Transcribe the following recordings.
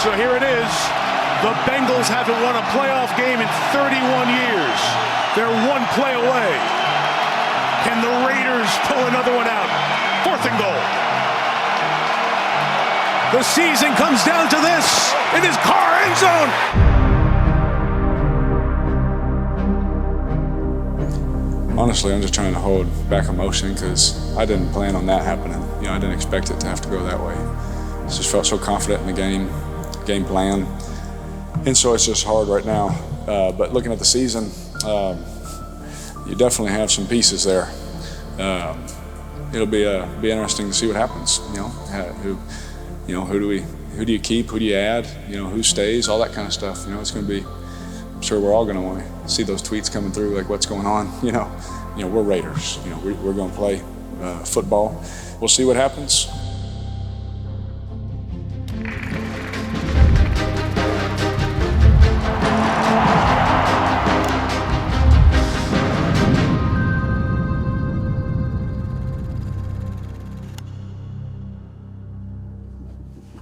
So here it is. The Bengals haven't won a playoff game in 31 years. They're one play away. Can the Raiders pull another one out? 4th and goal. The season comes down to this. It is Carr end zone. Honestly, I'm just trying to hold back emotion because I didn't plan on that happening. You know, I didn't expect it to have to go that way. I just felt so confident in the game plan. And so it's just hard right now. But looking at the season, you definitely have some pieces there. It'll be interesting to see what happens. Who do you keep? Who do you add? Who stays? All that kind of stuff. It's going to be. I'm sure we're all going to want to see those tweets coming through, like what's going on. We're Raiders. We're going to play football. We'll see what happens.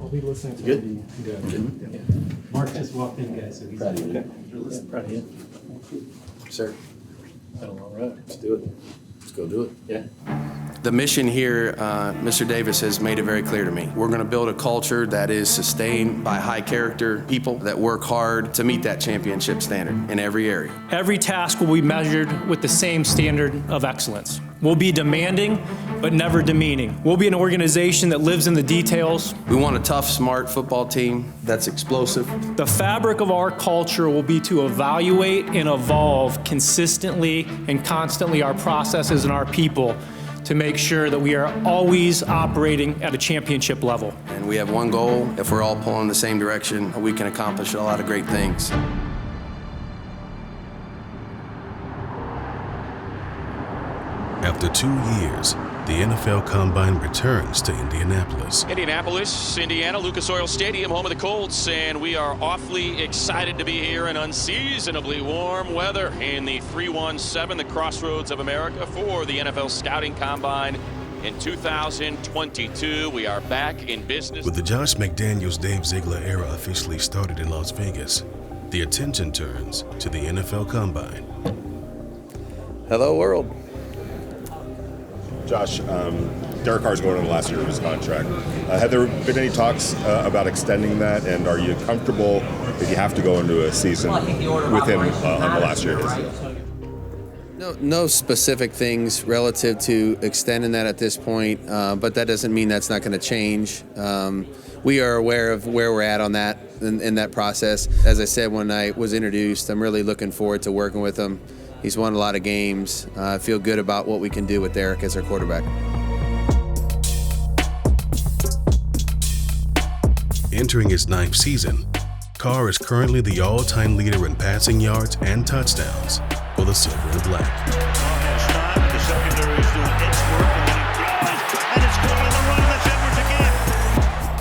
I'll be listening to Good. Good. Yeah. Mark just walked in, guys, so he's Proud of you. Proud of you. Sir, Been a long road. let's do it. Let's go do it. Yeah. The mission here, Mr. Davis has made it very clear to me. We're going to build a culture that is sustained by high character people that work hard to meet that championship standard in every area. Every task will be measured with the same standard of excellence. We'll be demanding, but never demeaning. We'll be an organization that lives in the details. We want a tough, smart football team that's explosive. The fabric of our culture will be to evaluate and evolve consistently and constantly our processes and our people to make sure that we are always operating at a championship level. And we have one goal. If we're all pulling in the same direction, we can accomplish a lot of great things. After 2 years, the NFL Combine returns to Indianapolis. Indianapolis, Indiana, Lucas Oil Stadium, home of the Colts, and we are awfully excited to be here in unseasonably warm weather in the 317, the Crossroads of America, for the NFL Scouting Combine in 2022. We are back in business. With the Josh McDaniels, Dave Ziegler era officially started in Las Vegas, the attention turns to the NFL Combine. Hello, world. Josh, Derek Carr's going on the last year of his contract. Have there been any talks about extending that, and are you comfortable if you have to go into a season with him on the last year of his? No specific things relative to extending that at this point, but that doesn't mean that's not going to change. We are aware of where we're at on that in that process. As I said when I was introduced, I'm really looking forward to working with him. He's won a lot of games. I feel good about what we can do with Derek as our quarterback. Entering his 9th season, Carr is currently the all-time leader in passing yards and touchdowns for the Silver and Black. The secondary is doing its work, and then he throws, and it's caught on the run. That's Edwards again.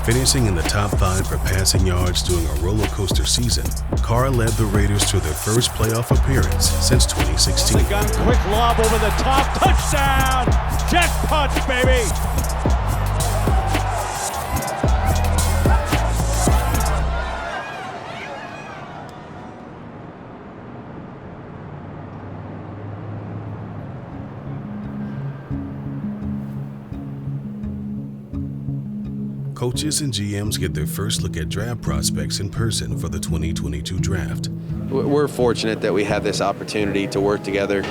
Finishing in the top 5 for passing yards during a roller coaster season, Carr led the Raiders to their first playoff appearance since 2016. The gun, quick lob over the top, touchdown! Jackpot, baby! Coaches and GMs get their first look at draft prospects in person for the 2022 draft. We're fortunate that we have this opportunity to work together.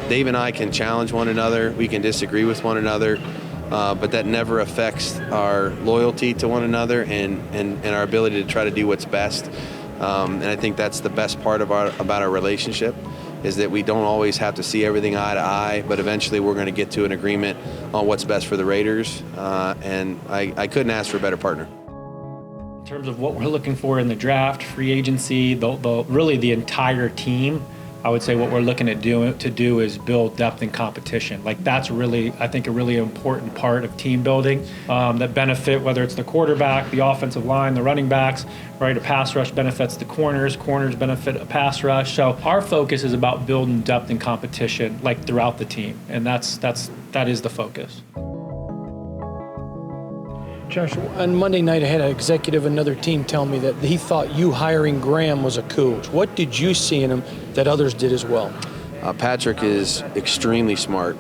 Dave and I can challenge one another. We can disagree with one another, but that never affects our loyalty to one another and our ability to try to do what's best. And I think that's the best part about our relationship, is that we don't always have to see everything eye to eye, but eventually we're going to get to an agreement on what's best for the Raiders, and I couldn't ask for a better partner. In terms of what we're looking for in the draft, free agency, really the entire team, I would say what we're looking at to do is build depth and competition. Like, that's really, I think, a really important part of team building that benefit, whether it's the quarterback, the offensive line, the running backs, right? A pass rush benefits the corners benefit a pass rush. So our focus is about building depth and competition, like, throughout the team, and that is the focus. Josh, on Monday night, I had an executive of another team tell me that he thought you hiring Graham was a coup. What did you see in him that others did as well? Patrick is extremely smart.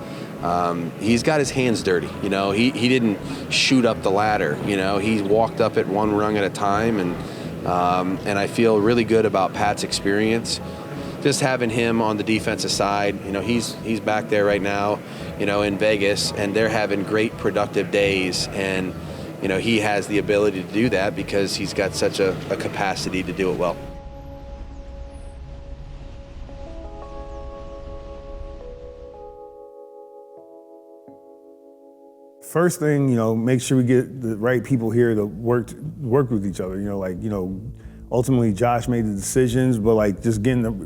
He's got his hands dirty. You know, he didn't shoot up the ladder. You know, he walked up it one rung at a time, and I feel really good about Pat's experience. Just having him on the defensive side, you know, he's back there right now, you know, in Vegas, and they're having great productive days, and you know, he has the ability to do that because he's got such a capacity to do it well. First thing, you know, make sure we get the right people here to work with each other. Ultimately Josh made the decisions, but like just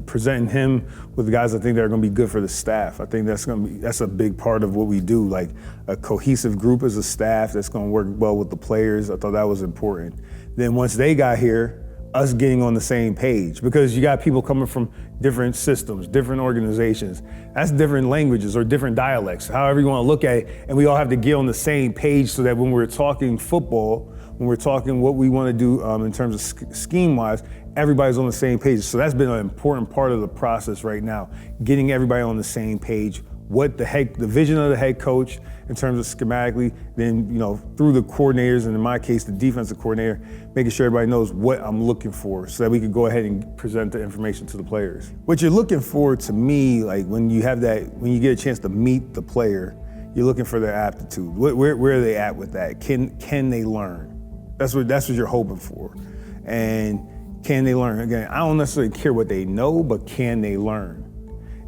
presenting him with the guys I think that are going to be good for the staff. I think that's a big part of what we do. Like a cohesive group as a staff that's going to work well with the players. I thought that was important. Then once they got here, us getting on the same page, because you got people coming from different systems, different organizations. That's different languages or different dialects, however you want to look at it, and we all have to get on the same page so that when we're talking football, when we're talking what we want to do in terms of scheme-wise, everybody's on the same page. So that's been an important part of the process right now, getting everybody on the same page, what the vision of the head coach in terms of schematically, then through the coordinators, and in my case, the defensive coordinator, making sure everybody knows what I'm looking for so that we can go ahead and present the information to the players. What you're looking for, to me, like when you get a chance to meet the player, you're looking for their aptitude. Where are they at with that? Can they learn? That's what you're hoping for. And can they learn? Again, I don't necessarily care what they know, but can they learn?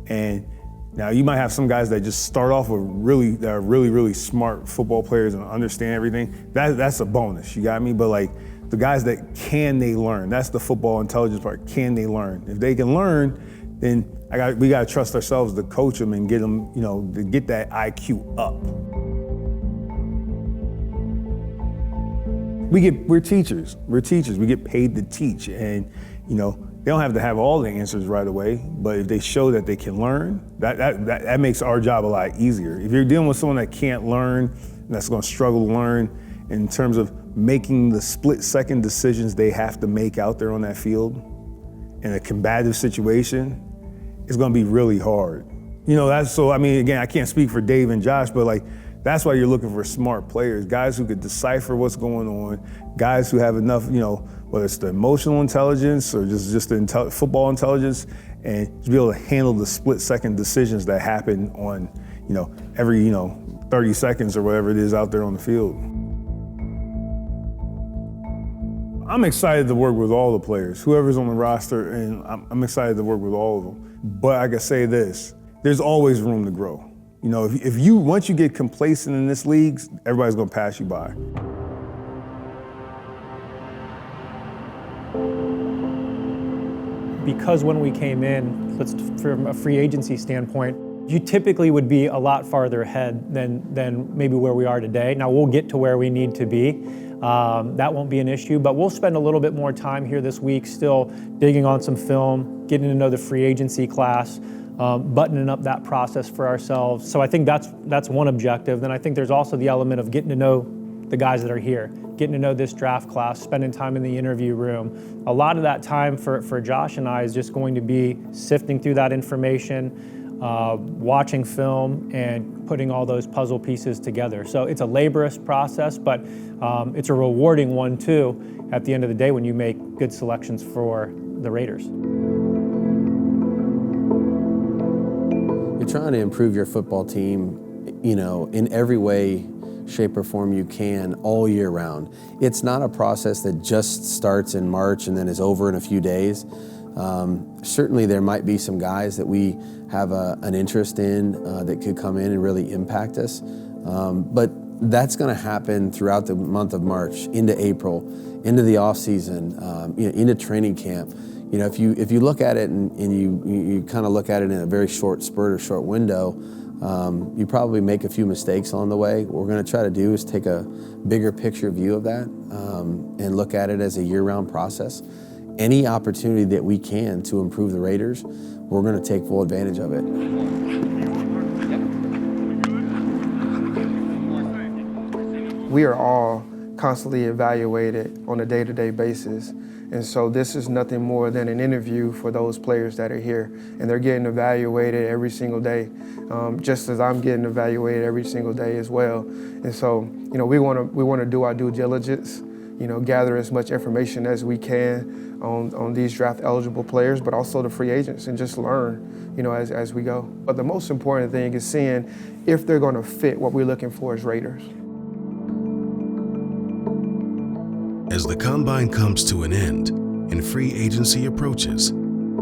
And now you might have some guys that just start off with that are really smart football players and understand everything. That's a bonus, you got me? But like the guys that can they learn? That's the football intelligence part. Can they learn? If they can learn, then we got to trust ourselves to coach them and get them, to get that IQ up. We're teachers. We get paid to teach, and they don't have to have all the answers right away, but if they show that they can learn, that makes our job a lot easier. If you're dealing with someone that can't learn, that's going to struggle to learn in terms of making the split-second decisions they have to make out there on that field in a combative situation, it's going to be really hard. Again, I can't speak for Dave and Josh, but that's why you're looking for smart players, guys who could decipher what's going on, guys who have enough, whether it's the emotional intelligence or just the football intelligence, and to be able to handle the split-second decisions that happen on, every, 30 seconds or whatever it is out there on the field. I'm excited to work with all the players, whoever's on the roster, and I'm excited to work with all of them. But I can say this, there's always room to grow. Once you get complacent in this league, everybody's gonna pass you by. Because when we came in, from a free agency standpoint, you typically would be a lot farther ahead than maybe where we are today. Now we'll get to where we need to be. That won't be an issue, but we'll spend a little bit more time here this week still digging on some film, getting to know the free agency class, buttoning up that process for ourselves. So I think that's one objective. Then I think there's also the element of getting to know the guys that are here, getting to know this draft class, spending time in the interview room. A lot of that time for Josh and I is just going to be sifting through that information, watching film, and putting all those puzzle pieces together. So it's a laborious process, but it's a rewarding one too at the end of the day when you make good selections for the Raiders. You're trying to improve your football team, in every way, shape, or form you can all year round. It's not a process that just starts in March and then is over in a few days. Certainly there might be some guys that we have an interest in that could come in and really impact us. But that's going to happen throughout the month of March, into April, into the off season, into training camp. If you look at it and you kind of look at it in a very short spurt or short window, you probably make a few mistakes along the way. What we're going to try to do is take a bigger picture view of that and look at it as a year-round process. Any opportunity that we can to improve the Raiders, we're going to take full advantage of it. We are all constantly evaluated on a day-to-day basis. And so this is nothing more than an interview for those players that are here. And they're getting evaluated every single day, just as I'm getting evaluated every single day as well. And so, you know, we want to do our due diligence, you know, gather as much information as we can on these draft-eligible players, but also the free agents, and just learn, you know, as we go. But the most important thing is seeing if they're going to fit what we're looking for as Raiders. As the combine comes to an end and free agency approaches,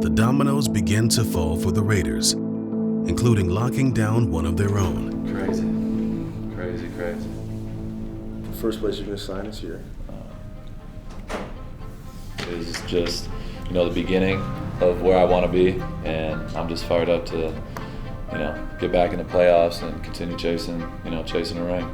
the dominoes begin to fall for the Raiders, including locking down one of their own. Crazy. The first place you're going to sign is here. It's just, you know, the beginning of where I want to be, and I'm just fired up to, you know, get back in the playoffs and continue chasing a ring.